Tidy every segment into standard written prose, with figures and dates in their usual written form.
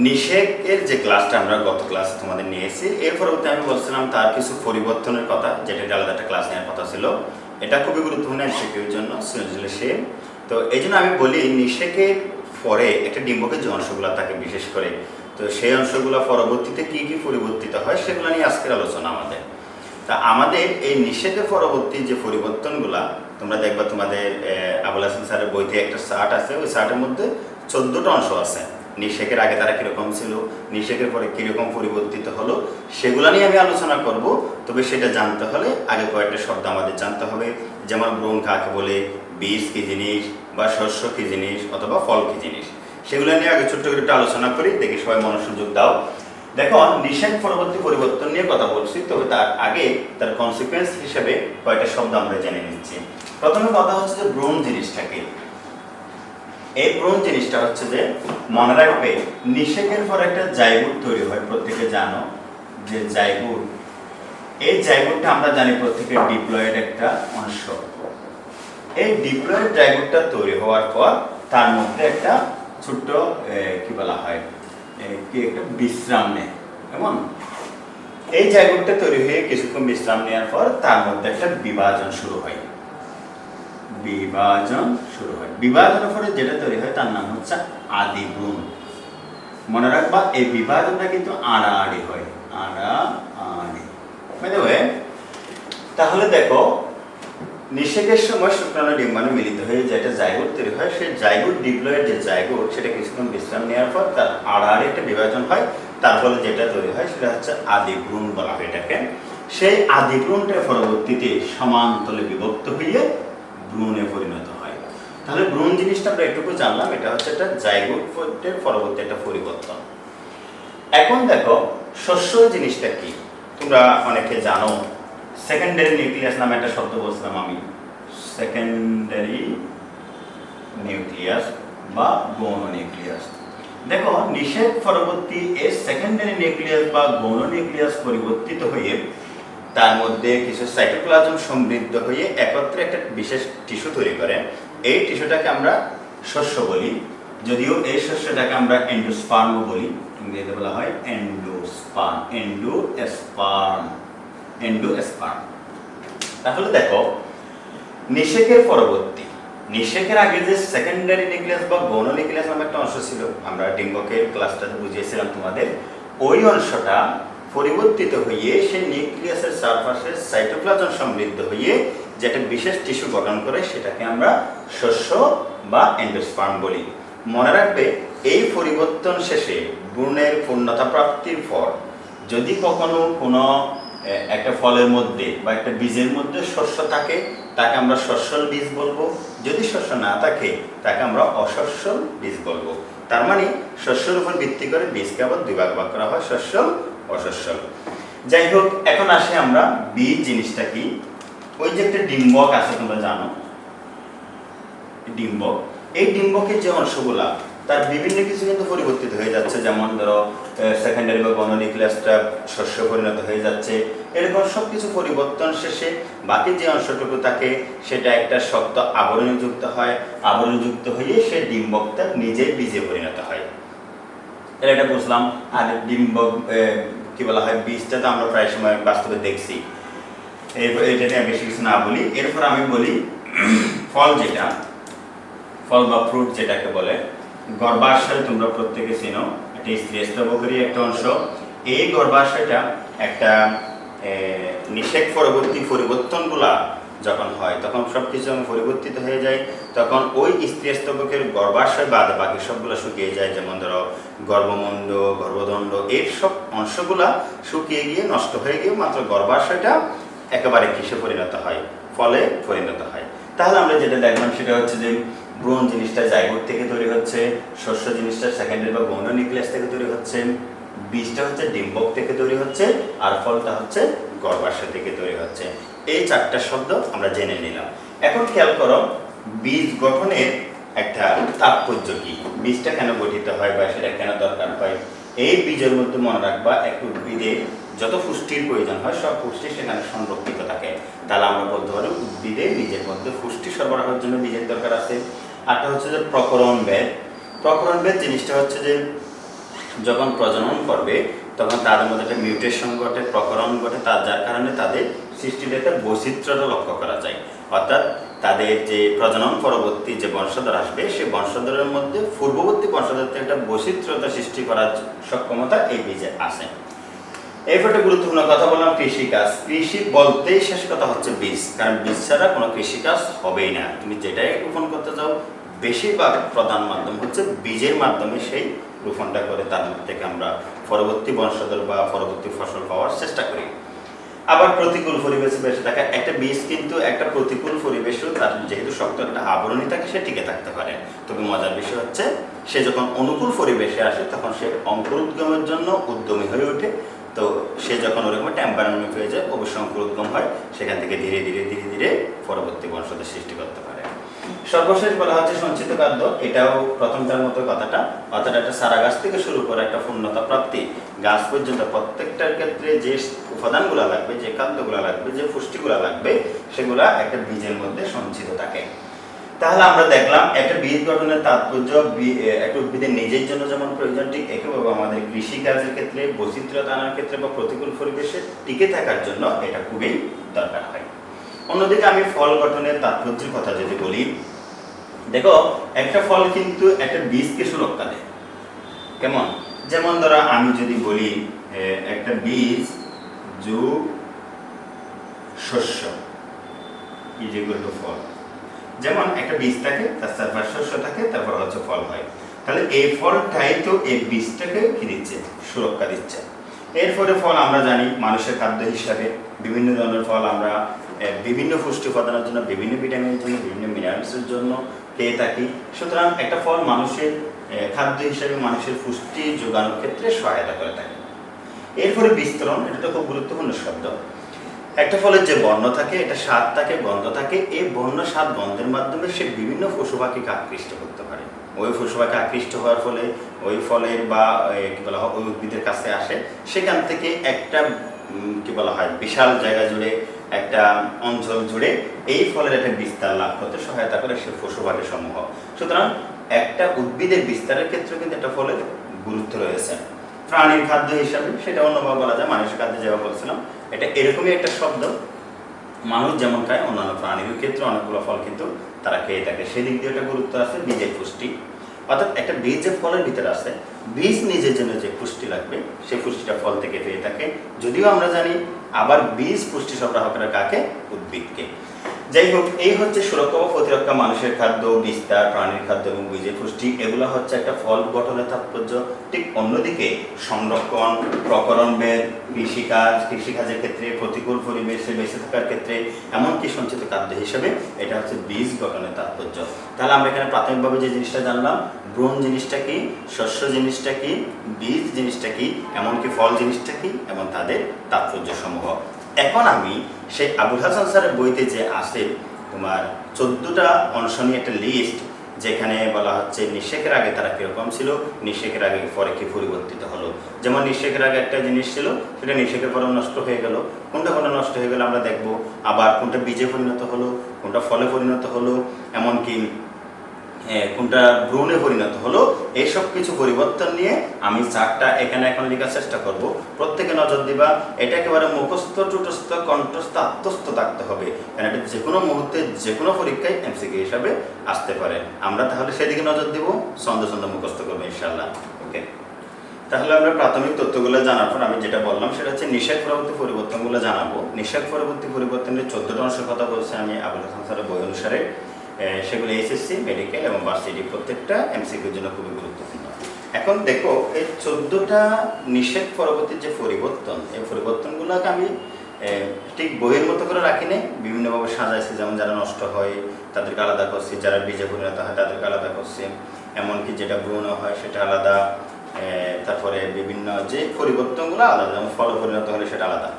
নিষেকের যে ক্লাসটা আমরা গত ক্লাসে তোমাদের নিয়েছি, এর পরবর্তী আমি বলছিলাম তার কিছু পরিবর্তনের কথা, যেটা আলাদা একটা ক্লাস নেওয়ার কথা ছিল। এটা খুবই গুরুত্বপূর্ণ এমসিকিউর জন্য, সৃজনশীল। তো এই জন্য আমি বলি নিষেকের পরে একটা ডিম্বকের যে অংশগুলো থাকে বিশেষ করে, তো সেই অংশগুলো পরবর্তীতে কি কি পরিবর্তিত হয় সেগুলো নিয়ে আজকের আলোচনা আমাদের। তা আমাদের এই নিষেকের পরবর্তী যে পরিবর্তনগুলা তোমরা দেখবা তোমাদের আবুল হাসান স্যারের বইতে একটা চার্ট আছে, ওই চার্টের মধ্যে 14টা অংশ আছে। নিষেকের আগে তারা কীরকম ছিল, নিষেকের পরে কীরকম পরিবর্তিত হলো, সেগুলো নিয়ে আমি আলোচনা করব। তবে সেটা জানতে হলে আগে কয়েকটা শব্দ আমাদের জানতে হবে, যেমন ব্রণ কাকে বলে, বীজ কী জিনিস, বা শস্য কী জিনিস, অথবা ফল কী জিনিস, সেগুলো নিয়ে আগে ছোট্ট করে একটু আলোচনা করি। দেখি সবাই মনোসংযোগ দাও। দেখো, নিষেক পরবর্তী পরিবর্তন নিয়ে কথা বলছি, তবে তার আগে তার কনসিকুয়েন্স হিসেবে কয়েকটা শব্দ আমরা জেনে নিচ্ছি। প্রথমে কথা হচ্ছে যে ব্রণ জিনিসটাকে। এই ব্রণ জিনিসটা হচ্ছে যে মনে রাখবে, নিষেকের পর একটা জাইগোট তৈরি হয়, প্রত্যেকে জানো যে জাইগোট। এই জাইগোটটা আমরা জানি প্রত্যেকের ডিপ্লয়েড একটা অংশ। এই ডিপ্লয়েড জাইগোটটা তৈরি হওয়ার পর তার মধ্যে একটা ছোট্ট কি বলা হয়, কি একটা বিশ্রাম নেয়। এমন এই জাইগোটটা তৈরি হয়ে কিছুক্ষণ বিশ্রাম নেওয়ার পর তার মধ্যে একটা বিভাজন শুরু হয়। বিভাজনের পরে যেটা তৈরি হয় তার নাম হচ্ছে আদি ভ্রূণ। মনে রাখবা, এই বিভাজনটা কিন্তু আড়াআড়ি হয়, আড়াআড়ি। তাহলে দেখো, নিষেকের সময় শুক্রাণু ডিম্বাণু মিলিত হয়ে যেটা জাইগোট তৈরি হয়, সেই জাইগোট ডিপ্লয়েড যে জাইগোট, সেটা কিছুক্ষণ বিশ্রাম নেওয়ার পর তার আড়াআড়ি একটা বিভাজন হয়। তার ফলে যেটা তৈরি হয় সেটা হচ্ছে আদি ভ্রূণ বলা হয় এটাকে। সেই আদি ভ্রূণটা পরবর্তীতে সমান্তলে বিভক্ত হয়ে ভ্রূণে পরিণত হয়। তাহলে ভ্রূণ জিনিসটা আমরা এটুকু জানলাম, এটা হচ্ছে একটা জাইগোটের পরবর্তী একটা পরিবর্তন। এখন দেখো, শস্য জিনিসটা কি তোমরা অনেকে জানো। সেকেন্ডারি নিউক্লিয়াস নামে একটা শব্দ বলছিলাম আমি, সেকেন্ডারি নিউক্লিয়াস বা গৌণ নিউক্লিয়াস। দেখো, নিষেক পরবর্তী এই সেকেন্ডারি নিউক্লিয়াস বা গৌণ নিউক্লিয়াস পরিবর্তিত হয়ে তার মধ্যে কিছু সাইটোপ্লাজম সমৃদ্ধ হয়ে একত্রে একটা বিশেষ টিস্যু তৈরি করে। এই টিস্যুটাকে আমরা শস্য বলি, যদিও এই শস্যটাকে আমরা এন্ডোস্পার্ম বলি। ইংরেজিতে বলা হয় এন্ডোস্পার্ম, এন্ডোস্পার্ম। তাহলে দেখো, নিষেকের পরবর্তী, নিষেকের আগে যে সেকেন্ডারি নিউক্লিয়াস বা গৌণ নিউক্লিয়াস নামে একটা অংশ ছিল, আমরা ডিম্বকের ক্লাসটাতে বুঝিয়েছিলাম তোমাদের। ওই অংশটা পরিবর্তিত হয়ে সেই নিউক্লিয়াসের চারপাশে সাইটোপ্লাজম সমৃদ্ধ হয়ে যেটা বিশেষ টিস্যু গঠন করে, সেটাকে আমরা শস্য বা এন্ডোস্পার্ম বলি। মনে রাখবে, এই পরিবর্তন শেষে ভ্রূণের পূর্ণতা প্রাপ্তির পর যদি কখনো কোনো একটা ফলের মধ্যে বা একটা বীজের মধ্যে শস্য থাকে, তাকে আমরা শস্যল বীজ বলবো। যদি শস্য না থাকে, তাকে আমরা অশস্যল বীজ বলবো। তার মানে শস্যের উপর ভিত্তি করে বীজকে আবার দুই ভাগ করা হয়, শস্যল, অশস্যল। যাই হোক, এখন আসি আমরা বীজ জিনিসটা কি। ওই যে একটা ডিম্বক আছে, তোমরা জানো ডিম্বক। এই ডিম্বকের যে অংশগুলা, তার বিভিন্ন কিছু কিন্তু পরিবর্তিত হয়ে যাচ্ছে। যেমন ধরো, সেকেন্ডারি বা গৌণ নিউক্লিয়াসটা শস্য পরিণত হয়ে যাচ্ছে। এরকম সব কিছু পরিবর্তন শেষে বাকি যে অংশটুকু থাকে সেটা একটা শক্ত আবরণযুক্ত হয়। আবরণযুক্ত হয়ে সে ডিম্বকটা নিজের বীজে পরিণত হয়। এটা বুঝলাম। আর ডিম্বক কি বলা হয়, বীজটা তো আমরা প্রায় সময় বাস্তবে দেখছি। এটা নিয়ে বেশি কিছু না বলি। এরপর আমি বলি ফল, যেটা ফল বা ফ্রুট যেটাকে বলে। গর্ভাশয় তোমরা প্রত্যেকে চিনো, এটা স্ত্রীস্তবকেরই একটা অংশ। এই গর্ভাশয়টা একটা নিষেক পরবর্তী পরিবর্তনগুলা যখন হয়, তখন সব কিছু পরিবর্তিত হয়ে যায়। তখন ওই স্ত্রীস্তবকের গর্ভাশয় বাদে বাকি সবগুলো শুকিয়ে যায়। যেমন ধরো, গর্ভমুণ্ড, গর্ভদণ্ড, এর সব অংশগুলা শুকিয়ে গিয়ে নষ্ট হয়ে গিয়ে মাত্র গর্ভাশয়টা একেবারে কিসে পরিণত হয়, ফলে পরিণত হয়। তাহলে আমরা যেটা দেখলাম সেটা হচ্ছে যে ব্রণ জিনিসটা জাইগোট থেকে তৈরি হচ্ছে, শস্য জিনিসটা সেকেন্ডারি বা গৌণ নিউক্লিয়াস থেকে তৈরি হচ্ছে, বীজটা হচ্ছে ডিম্বক থেকে তৈরি হচ্ছে, আর ফলটা হচ্ছে গর্ভাশয় থেকে তৈরি হচ্ছে। এই চারটা শব্দ আমরা জেনে নিলাম। এখন খেয়াল করো, বীজ গঠনের একটা তাৎপর্য কি, বীজটা কেন গঠিত হয় বা সেটা কেন দরকার হয়। এই বীজের মধ্যে মনে রাখবা, একটা উদ্ভিদে যত পুষ্টির প্রয়োজন হয় সব পুষ্টি সেখানে সংরক্ষিত থাকে। তাহলে আমরা বলতে পারি উদ্ভিদের নিজের মধ্যে পুষ্টি সরবরাহের জন্য বীজের দরকার আছে। আরটা হচ্ছে যে প্রকরণ বেদ। প্রকরণ বেদ জিনিসটা হচ্ছে যে যখন প্রজনন করবে তখন তাদের মধ্যে একটা মিউটেশন ঘটে, প্রকরণ ঘটে, যার কারণে তাদের সৃষ্টির একটা বৈচিত্র্যটা লক্ষ্য করা যায়। অর্থাৎ তাদের যে প্রজনন পরবর্তী যে বংশধর আসবে সেই বংশধরের মধ্যে পূর্ববর্তী বংশধর থেকে একটা বৈচিত্র্যতা সৃষ্টি করার সক্ষমতা এই বীজে আছে। এরপর একটা গুরুত্বপূর্ণ কথা বললাম কৃষিকাজ। কৃষি বলতেই শেষ কথা হচ্ছে বীজ, কারণ বীজ ছাড়া কোনো কৃষিকাজ হবেই না। তুমি যেটাই রোপণ করতে যাও বেশিরভাগ প্রধান মাধ্যম হচ্ছে বীজের মাধ্যমে সেই রোপণটা করে তার মধ্যে থেকে আমরা পরবর্তী বংশধর বা পরবর্তী ফসল পাওয়ার চেষ্টা করি। আবার প্রতিকূল পরিবেশে বেঁচে থাকা একটা বীজ কিন্তু একটা প্রতিকূল পরিবেশেও তার যেহেতু শক্ত একটা আবরণী থাকে সে টিকে থাকতে পারে। তবে মজার বিষয় হচ্ছে সে যখন অনুকূল পরিবেশে আসে তখন সে অঙ্কুরোদ্গমের জন্য উদ্যমী হয়ে ওঠে। তো সে যখন ওরকম টেম্পারামেন্ট হয়ে যায় অবশ্যই অঙ্কুরোদ্গম হয়, সেখান থেকে ধীরে ধীরে ধীরে ধীরে পরবর্তী বংশধর সৃষ্টি করতে পারে। সর্বশেষ বলা হচ্ছে সঞ্চিত খাদ্য। এটাও প্রথমটার মতো কথাটা, অর্থাৎ একটা সারা গাছ থেকে শুরু করে একটা পূর্ণতা প্রাপ্তি গাছ পর্যন্ত প্রত্যেকটার ক্ষেত্রে যে উপাদানগুলো লাগবে, যে খাদ্যগুলো লাগবে, যে পুষ্টিগুলো লাগবে সেগুলা একটা বীজের মধ্যে সঞ্চিত থাকে। তাহলে আমরা দেখলাম একটা বীজ গঠনের তাৎপর্য একটা উদ্ভিদের নিজের জন্য যেমন প্রয়োজন, ঠিক একইভাবে আমাদের কৃষিকাজের ক্ষেত্রে, বৈচিত্র্যতা আনার ক্ষেত্রে বা প্রতিকূল পরিবেশে টিকে থাকার জন্য এটা খুবই দরকার হয়। অন্যদিকে আমি ফল গঠনের তাৎপর্যের কথা যদি বলি, দেখো একটা ফল কিন্তু একটা বীজকে সুরক্ষা দেয়। কেমন? যেমন ধরো আমি যদি বলি একটা বীজ যোগ শস্য যেগুলো ফল, যেমন একটা বীজ থাকে তার চারপাশে শস্য থাকে, তারপর হচ্ছে ফল হয়। তাহলে এই ফলটাই তো এই বীজটাকে কি দিচ্ছে? সুরক্ষা দিচ্ছে। এরপরে ফল আমরা জানি মানুষের খাদ্য হিসাবে বিভিন্ন ধরনের ফল আমরা বিভিন্ন পুষ্টি উপাদানের জন্য, বিভিন্ন ভিটামিনের জন্য, বিভিন্ন মিনারেলসের জন্য পেয়ে থাকি। সুতরাং একটা ফল মানুষের খাদ্য হিসাবে মানুষের পুষ্টি যোগানোর ক্ষেত্রে সহায়তা করে থাকে। এরপরে বিস্তরণ, এটা তো খুব গুরুত্বপূর্ণ শব্দ। একটা ফলের যে বর্ণ থাকে, এটা স্বাদ থাকে, গন্ধ থাকে। এই বর্ণ, স্বাদ, গন্ধের মাধ্যমে সে বিভিন্ন পশু পাখিকে আকৃষ্ট করতে পারে। ওই পশু পাখি আকৃষ্ট হওয়ার ফলে ওই ফলের বা কি বলা হয় ওই উদ্ভিদের কাছে আসে, সেখান থেকে একটা কি বলা হয় বিশাল জায়গা জুড়ে, একটা অঞ্চল জুড়ে এই ফলের একটা বিস্তার লাভ করতে সহায়তা করে সে পশু পাখি সমূহ। সুতরাং একটা উদ্ভিদের বিস্তারের ক্ষেত্রে কিন্তু একটা ফলের গুরুত্ব রয়েছে। প্রাণীর খাদ্য হিসাবে সেটা অন্যভাবে বলা যায়, মানুষের খাদ্য যেভাবে বলছিলাম এটা এরকমই একটা শব্দ। মানুষ যেমন খায় অন্যান্য প্রাণীর ক্ষেত্রে অনেকগুলো ফল কিন্তু তারা খেয়ে থাকে, সেদিক দিয়ে একটা গুরুত্ব আছে বীজের পুষ্টি। অর্থাৎ একটা বীজ যে ফলের ভিতরে আছে, বীজ নিজের জন্য যে পুষ্টি লাগবে সেই পুষ্টিটা ফল থেকে পেয়ে থাকে। যদিও আমরা জানি আবার বীজ পুষ্টি সরবরাহ করে কাকে? উদ্ভিদকে। যাই হোক, এই হচ্ছে সুরক্ষা ও প্রতিরক্ষা, মানুষের খাদ্য, বিস্তার, প্রাণীর খাদ্য এবং বীজের পুষ্টি, এগুলো হচ্ছে একটা ফল গঠনের তাৎপর্য। ঠিক অন্যদিকে সংরক্ষণ, প্রকরণভেদ, কৃষিকাজের ক্ষেত্রে, প্রতিকূল পরিবেশে বেঁচে থাকার ক্ষেত্রে, এমনকি সঞ্চিত খাদ্য হিসেবে এটা হচ্ছে বীজ গঠনের তাৎপর্য। তাহলে আমরা এখানে প্রাথমিকভাবে যে জিনিসটা জানলাম, ভ্রূণ জিনিসটা কি, শস্য জিনিসটা কি, বীজ জিনিসটা কি, এমনকি ফল জিনিসটা কি এবং তাদের তাৎপর্য সমূহ। এখন আমি সেই আবুল হাসান স্যারের বইতে যে আছে তোমার 14টা অংশ নিয়ে একটা লিস্ট, যেখানে বলা হচ্ছে নিষেকের আগে তারা কিরকম ছিল, নিষেকের আগে পরে কি পরিবর্তিত হলো। যেমন নিষেকের আগে একটা জিনিস ছিল, সেটা নিষেকের পরে নষ্ট হয়ে গেল। কোনটা নষ্ট হয়ে গেল আমরা দেখব। আবার কোনটা বীজে পরিণত হলো, কোনটা ফলে পরিণত হলো, এমনকি কোনটা ভ্রূণে পরিণত হলো। এইসব কিছু পরিবর্তন নিয়ে আমি চারটা এখানে এখন লেখার চেষ্টা করব। প্রত্যেকে নজর দিবা, এটা একেবারে মুখস্থ, টুটস্থ, কণ্ঠস্থ, আত্মস্থ থাকতে হবে, কারণ এটা যে কোনো মুহূর্তে যে কোনো পরীক্ষায় এমসিকিউ হিসাবে আসতে পারে। আমরা তাহলে সেদিকে নজর দিব, ছন্দ মুখস্থ করবো ইনশাআল্লাহ। ওকে, তাহলে আমরা প্রাথমিক তথ্যগুলো জানার পর আমি যেটা বললাম সেটা হচ্ছে নিষেক পরবর্তী পরিবর্তনগুলো জানাবো। নিষেক পরবর্তী পরিবর্তনের 14টা অংশের কথা বলছে আমি আবুল হাসান স্যারের বই অনুসারে। সেগুলো এসএসসি, মেডিকেল এবং ভার্সিটি প্রত্যেকটা এমসিকিউর জন্য খুবই গুরুত্বপূর্ণ। এখন দেখো এই 14টা নিষেক পরবর্তী যে পরিবর্তন, এই পরিবর্তনগুলোকে আমি ঠিক বইয়ের মতো করে রাখিনি, বিভিন্নভাবে সাজাইছি। যেমন যারা নষ্ট হয় তাদেরকে আলাদা করছি, যারা বীজে পরিণত হয় তাদেরকে আলাদা করছি, এমনকি যেটা ভ্রূণ হয় সেটা আলাদা, তারপরে বিভিন্ন যে পরিবর্তনগুলো আলাদা, যেমন ফল পরিণত হলে সেটা আলাদা।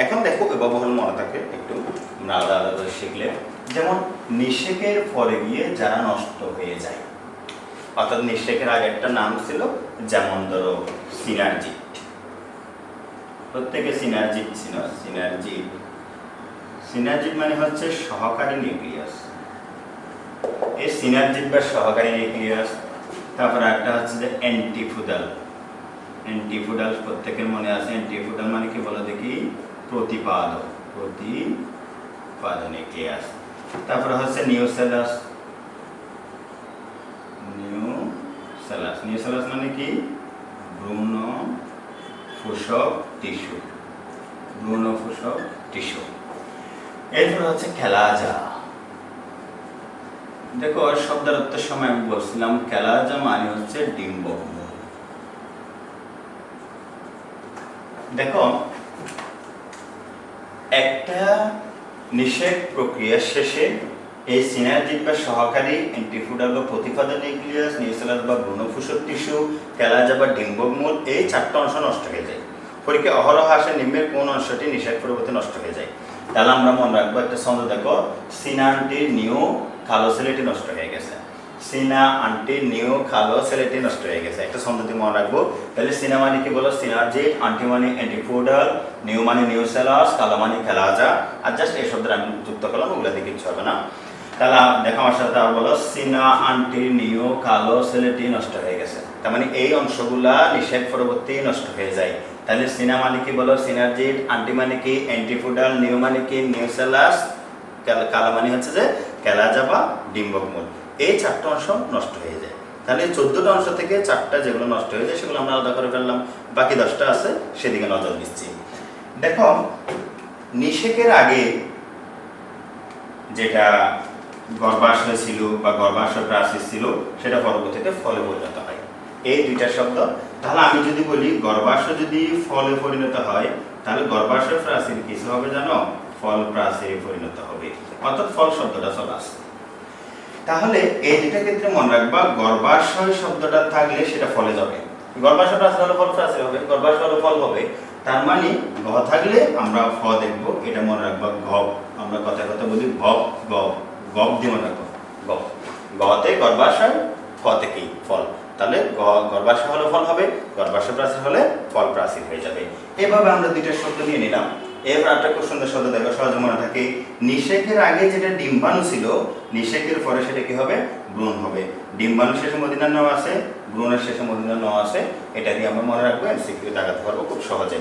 এখন দেখো ব্যবহার মনে থাকে একটু আমরা আলাদা আলাদা করে শিখলে। যেমন নিষেকের পরে গিয়ে যারা নষ্ট হয়ে যায়, অর্থাৎ নিষেকের আগে একটা নাম ছিল, যেমন ধরো সিনার্জিট, প্রত্যেকে সিনার্জিট ছিল। সিনার্জিট মানে হচ্ছে সহকারী নিউক্লিয়াস। এই সিনার্জিট বা সহকারী নিউক্লিয়াস। তারপর একটা হচ্ছে যে অ্যান্টিফুদাল, অ্যান্টিফুডাল প্রত্যেকের মনে আছে, অ্যান্টিফুডাল মানে কি বলো দেখি, প্রতিপাদক, প্রতিপাদক নিউক্লিয়াস। তারপরে হচ্ছে নিউসেলাস, নিউসেলাস মানে কি, ভ্রূণ ফুসক টিস্যু, ভ্রূণ ফুসক টিস্যু। এরপর হচ্ছে ক্যালাজা। দেখো শব্দের অর্থের সময় আমি বলছিলাম ক্যালাজা মানে হচ্ছে ডিম্বক মূল। দেখো একটা নিষেক প্রক্রিয়ার শেষে এই সিনার্জিক বা সহকারী অ্যান্টিফুডাল বা প্রতিপাদক নিউক্লিয়াস, নিউসেলাস বা ভ্রূণফুসক টিস্যু, ক্যালাজা বা ডিম্বক মূল, এই চারটা অংশ নষ্ট হয়ে যায়। পরীক্ষা অহরহ আসে নিম্নের কোন অংশটি নিষেক পরবর্তী নষ্ট হয়ে যায়। তাহলে আমরা মনে রাখবো একটা ছন্দ, দেখো সিনা আন্টির নিউ কালো ছেলেটি নষ্ট হয়ে গেছে, সিনা আন্টির নিউ কালো ছেলেটি নষ্ট হয়ে গেছে, একটা ছন্দ দিয়ে মনে রাখবো। তাহলে সিনা মানে কি বলো, সিনার্জিক, আন্টি মানে অ্যান্টিফুডাল, নিউ মানে নিউসেলাস, কালো মানে ক্যালাজা। আর জাস্ট এই শব্দটা আমি যুক্ত করলাম, ওগুলো দিয়ে কিচ্ছু হবে না। তাহলে দেখো আমার সাথে আর বলো, সিনা আন্টির নিউ কালো ছেলেটি নষ্ট হয়ে গেছে। তার মানে এই অংশগুলা নিষেক পরবর্তী নষ্ট হয়ে যায়। তাহলে সিনা মানে কি বলো, সিনার্জিক, আন্টি মানে কি অ্যান্টিফুডাল, নিউ মানে কি নিউসেলাস, কালো মানে হচ্ছে যে ক্যালাজা বা ডিম্বক মূল, এই চারটা অংশ নষ্ট হয়ে যায়। তাহলে 14টা অংশ থেকে 4টা যেগুলো নষ্ট হয়ে যায় সেগুলো আমরা আলাদা করে ফেললাম, বাকি 10টা আছে সেদিকে নজর দিচ্ছি। দেখো নিষেকের আগে যেটা গর্ভাশয় ছিল বা গর্ভাশয় প্রাচীর ছিল সেটা পরবর্তীতে ফলে পরিণত হয়, এই দুইটা শব্দ। তাহলে আমি যদি বলি গর্ভাশয় যদি ফলে পরিণত হয়, তাহলে গর্ভাশয় প্রাচীর কিছু হবে জানো, ফল প্রাচীরে পরিণত হবে, অর্থাৎ ফল শব্দটা চলে আসছে। তাহলে এই দুইটা ক্ষেত্রে মনে রাখবা, গর্ভাশয় শব্দটা থাকলে সেটা ফলে যাবে, গর্ভাশয় প্রাচীর হলে ফল প্রাচীর হবে, গর্ভাশয় হলে ফল হবে। তার মানে ঘ থাকলে আমরা ফ দেখব, এটা মনে রাখবা। ঘ আমরা কথায় কথা বলি ভব, গ, গব দিয়ে মনে রাখবো, গ, গতে গর্ভাশয়, ফতে কি ফল। তাহলে গর্ভাশয় হলে ফল হবে, গর্ভাশয় প্রাচীর হলে ফল প্রাচীর হয়ে যাবে। এভাবে আমরা দুইটা শব্দ নিয়ে নিলাম। এবার একটা খুব সুন্দর শব্দ দেখো, সহজে মনে থাকে, নিষেকের আগে যেটা ডিম্বাণু ছিল, নিষেকের পরে সেটা কি হবে, ভ্রূণ হবে। ডিম্বাণু শেষে মদিনা ন আছে, ভ্রূণের শেষে মদিনা ন আছে, এটা দিয়ে আমরা মনে রাখবো, এমসিকিউ দাগাতে পারবো খুব সহজে।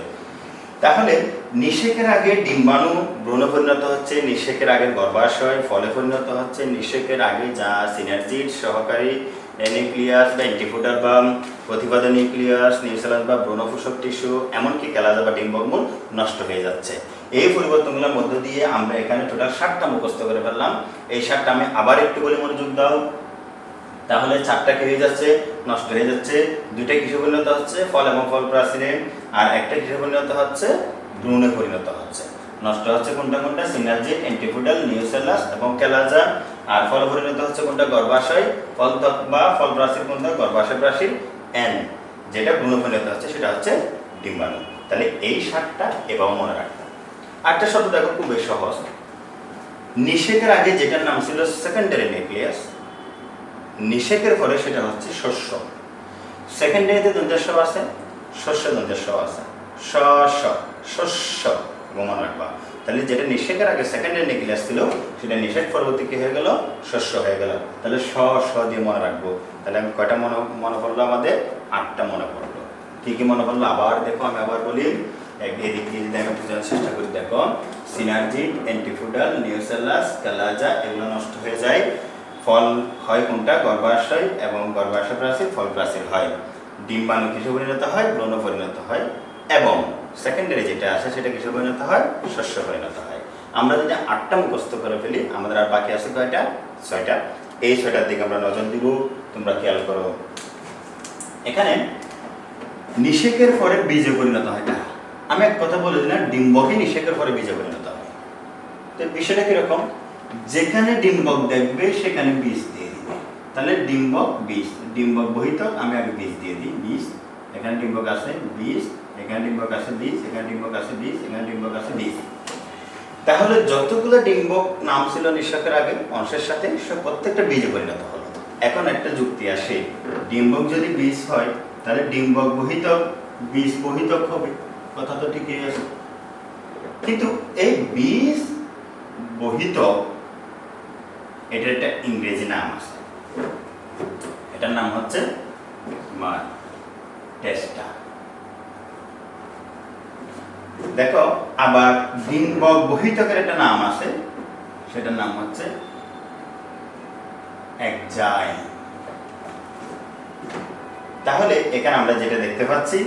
তাহলে নিষেকের আগে ডিম্বাণু ভ্রূণে পরিণত হচ্ছে, নিষেকের আগে গর্ভাশয় ফলে পরিণত হচ্ছে, নিষেকের আগে যা সিনার্জিড সহকারী নিউক্লিয়াস বা অ্যান্টিফুডাল বা প্রতিপাদক নিউক্লিয়াস, নিউসেলাস বা ভ্রূণফুসক টিস্যু, এমনকি ক্যালাজা বা ডিম্বক মূল নষ্ট হয়ে যাচ্ছে। এই পরিবর্তনগুলোর মধ্য দিয়ে আমরা এখানে টোটাল 7টা মুখস্থ করে ফেললাম। এই 7টা আমি আবার একটু বলে মনোযোগ দাও। তাহলে 4টা কি হয়ে যাচ্ছে, নষ্ট হয়ে যাচ্ছে, 2টা কিসে পরিণত হচ্ছে, ফল এবং ফল প্রাচীরে, আর একটা কিসে পরিণত হচ্ছে, ভ্রূণে পরিণত হচ্ছে। নষ্ট হচ্ছে কোনটা কোনটা, সিনার্জিক, অ্যান্টিফুডাল, নিউসেলাস এবং ক্যালাজা। আর ফল পরিণত হচ্ছে কোনটা, গর্ভাশয়, ফল বা ফল প্রাচীর কোনটা, গর্ভাশয় প্রাচীর, এন যেটা ভ্রূণে পরিণত হচ্ছে সেটা হচ্ছে ডিম্বাণু। তাহলে এই 7টা এভাবে মনে রাখতে। আরেকটা শব্দ দেখো খুব বেশ সহজ, নিষেকের আগে যেটার নাম ছিল সেকেন্ডারি নিউক্লিয়াস, নিষেকের পরে সেটা হচ্ছে শস্য। সেকেন্ডারিতে দন্তেশ্ব আছে, শস্য দন্তেশ্ব আছে, শস্য মনে রাখবা। তাহলে যেটা নিষেকের আগে সেকেন্ডারি নিউক্লিয়াস ছিল সেটা নিষেক পরবর্তী কি হয়ে গেল, শস্য হয়ে গেল। তাহলে শ দিয়ে মনে রাখবো। তাহলে আমি কয়টা মনে পড়লো, আমাদের 8টা মনে পড়লো। কি কি মনে পড়লো আবার দেখো, আমি আবার বলি, এদিক দিয়ে যদি আমি বোঝার চেষ্টা করি। দেখো সিনার্জিক, অ্যান্টিফুডাল, নিউসেলাস, ক্যালাজা এগুলো নষ্ট হয়ে যায়। ফল হয় কোনটা, গর্ভাশয় এবং গর্ভাশয় প্রাচীর, ফল প্রাচীর হয়। ডিম্বাণু কিসে পরিণত হয়, ভ্রূণে পরিণত হয়। এবং সেকেন্ডারি যেটা আছে সেটা কিসে পরিণত হয়, শস্য পরিণত হয়। আমরা যদি 8টা মুখস্থ করে ফেলি, আমাদের আর বাকি আছে কয়টা, 6টা। এই 6টার দিকে আমরা নজর দিব, তোমরা খেয়াল করো। এখানে নিষেকের পরে বীজে পরিণত হয় না, আমি এক কথা বলে দিলাম, ডিম্বকই নিষেকের পরে বীজে পরিণত হয়। তো বিষয়টা কিরকম, যেখানে ডিম্বক দেখবে সেখানে বীজ দিয়ে দিবে। তাহলে ডিম্বক বীজ, ডিম্বক বহিতক আমি আগে বীজ দিয়ে দিই, বীজ, এখানে ডিম্বক আছে বীজ, এখানে ডিম্বক আছে বীজ, এখানে ডিম্বক আছে বীজ, এখানে ডিম্বক আছে বীজ। তাহলে যতগুলো ডিম্বক নাম ছিল নিষেকের আগে অংশের সাথে সব প্রত্যেকটা বীজে পরিণত হলো। এখন একটা যুক্তি আসে, ডিম্বক যদি বীজ হয় তাহলে ডিম্বক বহিতক বীজ বহিতক হবে, কথা তো ঠিকই আছে। কিন্তু এই বীজ বহিতক এটার একটা ইংরেজি নাম আছে, এটার নাম হচ্ছে টেস্টা। দেখো আবার ডিম্বক বহিতকের একটা নাম আছে, সেটার নাম হচ্ছে একজাইম। তাহলে এখানে আমরা যেটা দেখতে পাচ্ছি,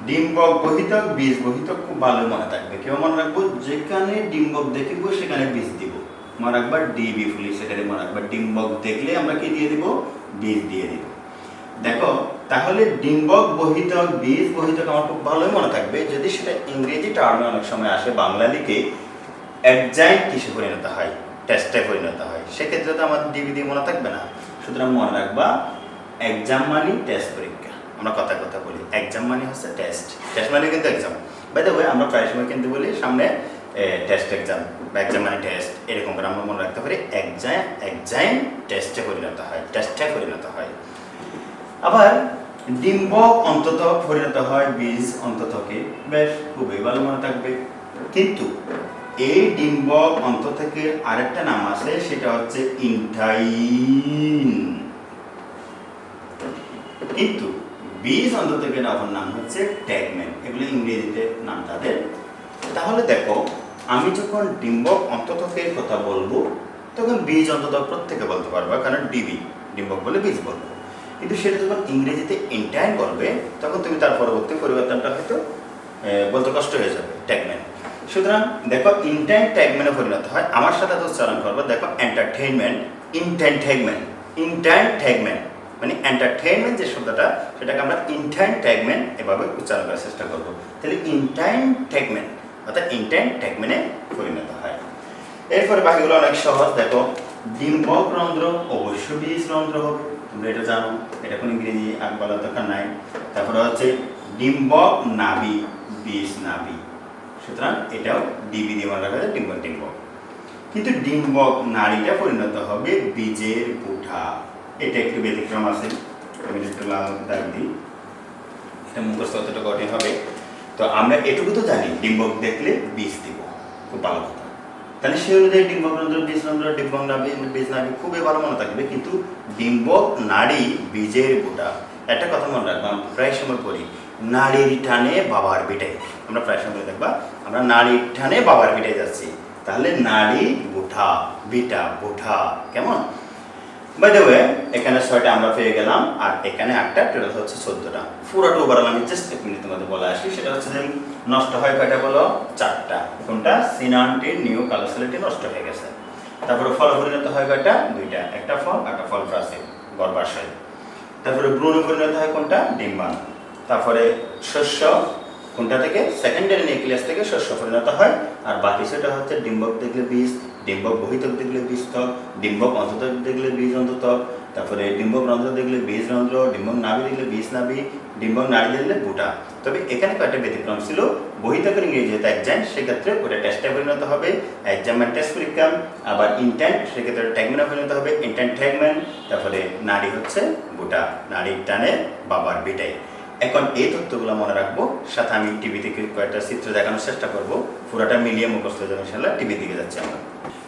ডিম্বক বহিতক, বীজ বহিতক খুব ভালো মনে থাকবে। কেউ মনে রাখবো, যেখানে ডিম্বক দেখিব সেখানে বীজ দিব, মনে রাখবা ডিবি ফুলি, সেটারে মনে রাখবা। ডিম্বক দেখলে আমরা কি দিয়ে দিব? বীজ দিয়ে দিব। দেখো তাহলে ডিম্বক বহিতক, বীজ বহিতক আমার খুব ভালোই মনে থাকবে। যদি সেটা ইংরেজি টার্মে অনেক সময় আসে, বাংলা লিখে একজাইম কিসে পরিণত হয়? টেস্টে পরিণত হয়। সেক্ষেত্রে তো আমার ডিবি দিয়ে মনে থাকবে না। সুতরাং মনে রাখবা এক্সাম মানে টেস্ট পরীক্ষা। আমরা কথা কথা বলি এক্সাম মানে হচ্ছে টেস্ট, টেস্ট মানে কিন্তু এক্সাম। বাই দ্য ওয়ে আমরা প্রায় সময় কিন্তু বলি সামনে টেস্ট এক্সাম বা এক্সাম মানে টেস্ট, এরকম করে আমরা মনে রাখতে পারি এক্সাম টেস্টে পরিণত হয়, টেস্টে পরিণত হয়। আবার ডিম্বক অন্তত পরিণত হয় বীজ অন্ততকে, বেশ খুবই ভালো মনে থাকবে। কিন্তু এই ডিম্বক অন্ত থেকে আরেকটা নাম আছে, সেটা হচ্ছে ইন্টাইন। কিন্তু বীজ অন্ত থেকে নাম হচ্ছে ট্যাগমেন। এগুলো ইংরেজিতে নাম তাদের। তাহলে দেখো আমি যখন ডিম্বক অন্ততকের কথা বলবো তখন বীজ অন্ততক প্রত্যেকে বলতে পারবা, কারণ ডিবি, ডিম্বক বলে বীজ বলবো। কিন্তু সেটা যখন ইংরেজিতে ইন্টাইন করবে তখন তুমি তার পরবর্তী পরিবর্তনটা হয়তো বলতে কষ্ট হয়ে যাবে, ট্যাগমেন। সুতরাং দেখো ইন্টাইন ট্যাগমেনে পরিণত হয়। আমার সাথে তো উচ্চারণ করবো, দেখো এন্টারটেইনমেন্ট, ইন্টাইন ট্যাগমেন, ইন্টাইন ট্যাগমেন মানে এন্টারটেইনমেন্ট যে শব্দটা, সেটাকে আমরা ইন্টাইন ট্যাগমেন এভাবে উচ্চারণ করার চেষ্টা করবো। তাহলে ইন্টাইন ট্যাগমেন অর্থাৎ ইন্টাইন ট্যাগমেনে পরিণত হয়। এরপরে বাকিগুলো অনেক সহজ। দেখো ডিম্বক রন্ধ্র অবশ্যই বীজ রন্ধ্র হবে, তোমরা এটা জানো, এটা কোনো ইংরেজি আর বলার দরকার নাই। তারপরে হচ্ছে ডিম্বক নাভি, বীজ নাভি, সুতরাং এটাও ডিবি দিয়ে মনে রাখা যায়, ডিম্বক ডিম্বক। কিন্তু ডিম্বক নাড়িটা পরিণত হবে বীজের বুঠা। এটা একটু ব্যতিক্রম আছে, আমি একটু লাল দাগ দিই, এটা মুখস্থ অতটা কঠিন হবে। তো আমরা এটুকু তো জানি ডিম্বক দেখলে বীজ দিব, খুব ভালো কথা। তাহলে সে অনুযায়ী ডিম্বক রন্ধ্র, বীজ রন্ধ্র, ডিম্বক নাভি, বীজ নাভি খুবই ভালো মনে থাকবে। কিন্তু ডিম্বক নাড়ি, বীজের বুটা, একটা কথা মনে রাখবো, আমরা প্রায় সময় পড়ি নাড়ির টানে বাবার বিটাই। আমরা প্রায় সময় দেখবা আমরা নাড়ির টানে বাবার বিটাই যাচ্ছি। তাহলে নাড়ি বুঠা, বিটা বুঠা, কেমন? বাই দ্য ওয়ে এখানে 6টা আমরা পেয়ে গেলাম, আর এখানে একটা, টোটাল হচ্ছে 14টা। পুরোটা ওভারঅল আমি জাস্ট এক মিনিটের মধ্যে বলে আসি। সেটা হচ্ছে যে নষ্ট হয় কয়টা বলো? 4টা। কোনটা? সিনানটি, নিউ কালোসিলিটি নষ্ট হয়ে গেছে। তারপরে ফল পরিণত হয় কয়টা? 2টা, একটা ফল একটা ফল প্রাচীর গর্ভাশয়। তারপরে ভ্রূণ পরিণত হয় কোনটা? ডিম্বাণু। তারপরে শস্য কোনটা থেকে? সেকেন্ডারি নিউক্লিয়াস থেকে শস্য পরিণত হয়। আর বাকি সেটা হচ্ছে ডিম্বক দেখলে বীজ, ডিম্বক বহিতক দেখলে বীজতক, ডিম্বক অন্ততক দেখলে বীজ অন্ততক, তারপরে ডিম্বক রন্ধ্র দেখলে বীজ রন্ধ্র, ডিম্বক নাভি দেখলে বীজ নাভি, ডিম্বক নাড়ি দেখলে বুটা। তবে এখানে কয়েকটা ব্যতিক্রম ছিল। বহিতকের ইংরেজি যেহেতু একজাইম, সেক্ষেত্রে ওটা টেস্টে পরিণত হবে, একজাম মানে টেস্ট পরীক্ষা। আবার ইন্টেন্ট, সেক্ষেত্রে ট্যাগমেনে পরিণত হবে, ইন্টেন্ট ট্যাগমেন। তারপরে নাড়ি হচ্ছে বুটা, নাড়ির টানে বাবার বিটাই। এখন এই তথ্যগুলো মনে রাখবো, সাথে আমি টিভি থেকে কয়েকটা চিত্র দেখানোর চেষ্টা করবো, পুরোটা মিলিয়ে মুখস্থ হয়ে যাবে ইনশাআল্লাহ। টিভি দিকে যাচ্ছি আমরা।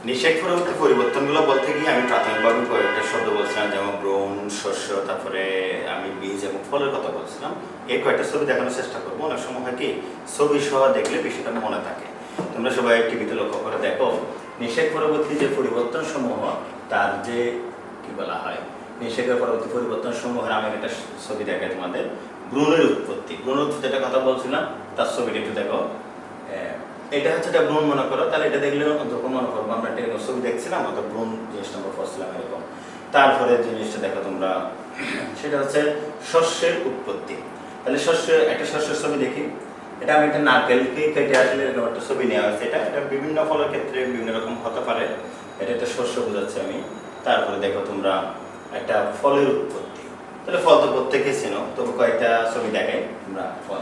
নিষেক পরবর্তী পরিবর্তনগুলো বলতে গিয়ে আমি প্রাথমিকভাবে কয়েকটা শব্দ বলছিলাম, যেমন ভ্রূণ, শস্য, তারপরে আমি বীজ এবং ফলের কথা বলছিলাম। এই কয়েকটা ছবি দেখানোর চেষ্টা করবো। অনেক সময় হয় কি ছবি সহ দেখলে বিষয়টা মনে থাকে। তোমরা সবাই টিভিতে লক্ষ্য করে দেখো, নিষেক পরবর্তী যে পরিবর্তন সমূহ, তার যে কি বলা হয়, নিষেকের পরবর্তী পরিবর্তন সমূহের আমি একটা ছবি দেখাই তোমাদের। ভ্রূণের উৎপত্তি, ভ্রূণ উৎপত্তিটা কথা বলছিলাম, তার ছবিটা একটু দেখো। এটা হচ্ছে একটা ভ্রূণ মনে করো, তাহলে এটা দেখলে যখন মনে করবো আমরা একটা ছবি দেখছিলাম, অত ভ্রূণ জিনিসটা আমরা পড়ছিলাম এরকম। তারপরে জিনিসটা দেখো তোমরা, সেটা হচ্ছে শস্যের উৎপত্তি। তাহলে শস্য, একটা শস্যের ছবি দেখি। এটা আমি একটা নারকেলকে কেটে আসলে এরকম একটা ছবি নেওয়া হয়েছে। এটা বিভিন্ন ফলের ক্ষেত্রে বিভিন্ন রকম হতে পারে। এটা একটা শস্য বোঝাচ্ছে আমি। তারপরে দেখো তোমরা একটা ফলের উৎপত্তি। তাহলে ফল তো প্রত্যেকে চেনো, তবু কয়েকটা ছবি দেখাই তোমরা ফল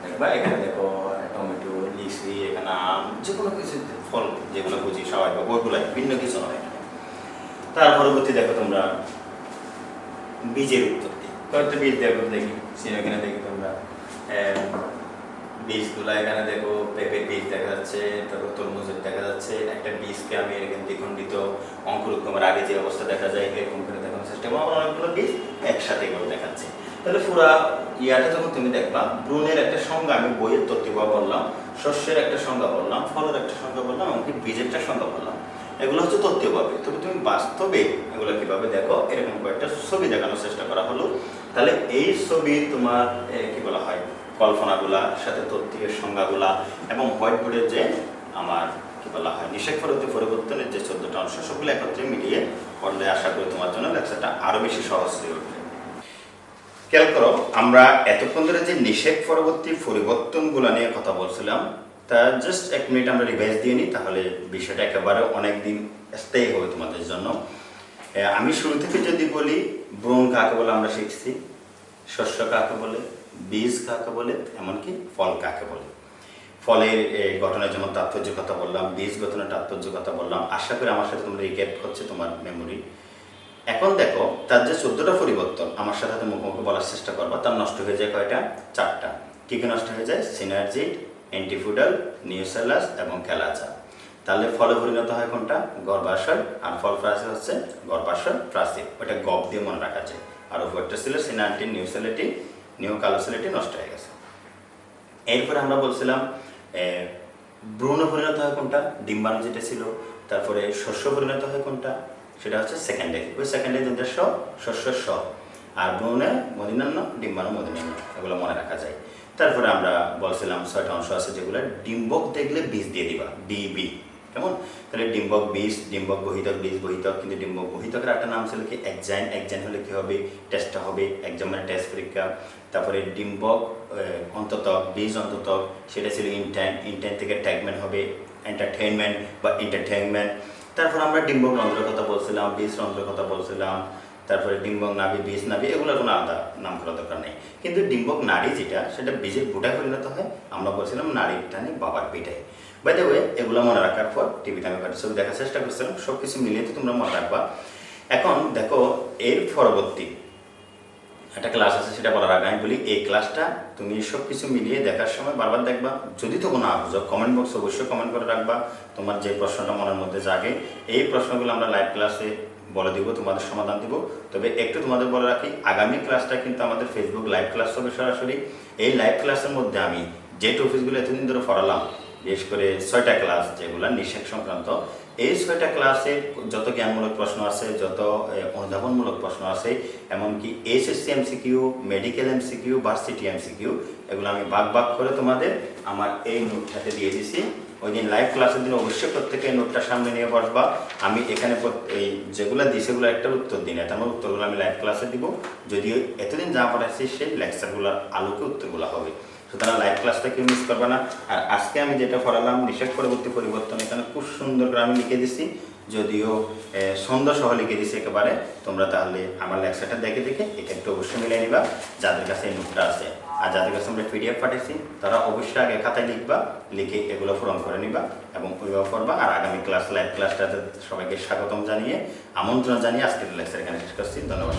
দেখবা। এখানে দেখো টমেটো, লিচি, এখানে আম, যে কোনো কিছু ফল যেগুলো বুঝি সবাই, ওইগুলাই, ভিন্ন কিছু নয়। তার পরবর্তী দেখো তোমরা বীজের উৎপত্তি। কয়েকটা বীজ দেখো, দেখি এখানে দেখি তোমরা বীজগুলা। এখানে দেখো পেঁপের বীজ দেখা যাচ্ছে, তারপর তরমুজের দেখা যাচ্ছে। একটা বীজকে আমি এরকম দ্বিখণ্ডিত অঙ্কুরোদ্গমের আগে যে অবস্থা দেখা যায় এরকম করে দেখানোর চেষ্টা করবো। অনেকগুলো বীজ একসাথে করে দেখাচ্ছে। তাহলে পুরা ইয়াটা যখন তুমি দেখবা, ব্রুনের একটা সংজ্ঞা আমি বইয়ের তত্ত্ব বললাম, শস্যের একটা সংজ্ঞা বললাম, ফলের একটা সংজ্ঞা বললাম, এমনকি বীজের একটা সংজ্ঞা বললাম। এগুলো হচ্ছে তত্ত্বভাবে। তবে তুমি বাস্তবে এগুলো কিভাবে দেখো, এরকম কয়েকটা ছবি দেখানোর চেষ্টা করা হলো। তাহলে এই ছবি তোমার কি বলা হয়, কল্পনাগুলা সাথে তত্ত্বের সংজ্ঞাগুলা এবং হোয়াইট বোর্ডের যে আমার কি বলা হয় নিষেধ পরবর্তী পরিবর্তনের যে 14টা অংশ, সবগুলো একত্রে মিলিয়ে পড়লে আশা করি তোমার জন্য লেকচারটা আরো বেশি সহজ হয়ে উঠবে। খেয়াল করো, আমরা এতক্ষণ ধরে যে নিষেধ পরবর্তী পরিবর্তনগুলো নিয়ে কথা বলছিলাম, তা জাস্ট 1 মিনিট আমরা রিভাইজ দিয়ে নিই, তাহলে বিষয়টা একেবারে অনেকদিন স্থায়ী হবে তোমাদের জন্য। আমি শুরু থেকে যদি বলি, ব্রণ কাকে বলে আমরা শিখছি, শস্য কাকে বলে, বীজ কাকে বলে, এমনকি ফল কাকে বলে। ফলের গঠনের যেমন তাৎপর্য কথা বললাম, বীজ গঠনের তাৎপর্য কথা বললাম। আশা করি আমার সাথে তোমরা রিক্যাপ হচ্ছে তোমার মেমোরি। এখন দেখো, তার যে 14টা পরিবর্তন আমার সাথে মুখোমুখি বলার চেষ্টা করবা, তার নষ্ট হয়ে যায় কয়টা? 4টা। কী কী নষ্ট হয়ে যায়? সিনার্জিড, অ্যান্টিফুডাল, নিউসেলাস এবং ক্যালাজা। তাহলে ফলে পরিণত হয় কোনটা? গর্ভাশয়। আর ফল প্রাচীর হচ্ছে গর্ভাশয় প্রাচীর, ওটা গব দিয়ে মনে রাখা যায়। আর উপরটা ছিল সিনার্টি, নিউসেলিটি, নিউকালোসিলিটি নষ্ট হয়ে গেছে। এরপরে আমরা বলছিলাম ভ্রূণ পরিণত হয় কোনটা? ডিম্বাণু যেটা ছিল। তারপরে শস্য পরিণত হয় কোনটা? সেটা হচ্ছে সেকেন্ডারি। ওই সেকেন্ডারি দুধের স, শস্যের স। আর ভ্রূণে মদিনান্ন, ডিম্বাণু মদিনান্ন, এগুলো মনে রাখা যায়। তারপরে আমরা বলছিলাম 6টা অংশ আছে যেগুলো ডিম্বক দেখলে বীজ দিয়ে দিবা, ডিবি। কেমন? তাহলে ডিম্বক বীজ, ডিম্বক বহিতক, বীজ বহিতক। কিন্তু ডিম্বক বহিতকের একটা নাম ছিল কি? একজাইন। একজাইন হলে কি হবে? টেস্টটা হবে, একজাম মানে টেস্ট পরীক্ষা। তারপরে ডিম্বক অন্ততক, বীজ অন্ততক, সেটা ছিল ইনটাইন। ইনটাইন থেকে ট্যাগমেন্ট হবে, এন্টারটেইনমেন্ট বা এন্টারটেইনমেন্ট। তারপর আমরা ডিম্বক রন্ধ্রের কথা বলছিলাম, বীজ রন্ধ্রের কথা বলছিলাম। তারপরে ডিম্বক নাভি, বীজ নাভি, এগুলোর কোনো আলাদা নাম করার দরকার নেই। কিন্তু ডিম্বক নাড়ি যেটা, সেটা বীজের বুটায় পরিণত হয়। আমরা বলছিলাম নাড়ির টানে বাবার পিঠায়। বাই দ্য ওয়ে, এগুলো মনে রাখার পর টিভিতে আমি কয়েকটা ছবি দেখার চেষ্টা করছিলাম, সব কিছু মিলিয়ে তো তোমরা মনে রাখবা। এখন দেখো, এর পরবর্তী একটা ক্লাস আছে, সেটা বলার আগে আমি বলি, এই ক্লাসটা তুমি সব কিছু মিলিয়ে দেখার সময় বারবার দেখবা। যদি তো কোনো আগ্রহ, কমেন্ট বক্স অবশ্যই কমেন্ট করে রাখবা তোমার যে প্রশ্নটা মনের মধ্যে জাগে। এই প্রশ্নগুলো আমরা লাইভ ক্লাসে বলে দিব, তোমাদের সমাধান দিব। তবে একটু তোমাদের বলে রাখি, আগামী ক্লাসটা কিন্তু আমাদের ফেসবুক লাইভ ক্লাস হবে সরাসরি। এই লাইভ ক্লাসের মধ্যে আমি যে টপিকগুলো এতদিন ধরে পড়ালাম, বিশেষ করে 6টা ক্লাস যেগুলো নিষেধ সংক্রান্ত, এই 6টা ক্লাসে যত জ্ঞানমূলক প্রশ্ন আছে, যত অনুধাবনমূলক প্রশ্ন আছে, এমনকি HSC MCQ, medical MCQ, varsity MCQ, এগুলো আমি ভাগ ভাগ করে তোমাদের আমার এই নোটটাতে দিয়ে দিছি। ওই দিন লাইভ ক্লাসের দিন অবশ্যই প্রত্যেকে নোটটা সামনে নিয়ে বসবা। আমি এখানে এই যেগুলো দিই সেগুলো একটা উত্তর দিন, এটা আমার উত্তরগুলো আমি লাইভ ক্লাসে দিব। যদিও এতদিন যা পড়াচ্ছি সেই লেকচারগুলোর আলোকে উত্তরগুলো হবে, সুতরাং লাইভ ক্লাসটা কেউ মিস করবে না। আর আজকে আমি যেটা পড়ালাম নিষেধ পরবর্তী পরিবর্তন, এখানে খুব সুন্দর করে আমি লিখে দিছি, যদিও সুন্দর সহ লিখে দিছি একেবারে। তোমরা তাহলে আমার লেকচারটা দেখে দেখে এটা একটু অবশ্যই মিলিয়ে নিবা যাদের কাছে এই নোটটা আছে। আর যাদের কাছে আমরা পিডিএফ পাঠিয়েছি তারা অবশ্যই আগে খাতায় লিখবা, লিখে এগুলো পূরণ করে নিবা এবং ওইভাবে করবা। আর আগামী ক্লাস লাইভ ক্লাসটাতে সবাইকে স্বাগতম জানিয়ে, আমন্ত্রণ জানিয়ে আজকের লেকচার এখানে শেষ করছি। ধন্যবাদ।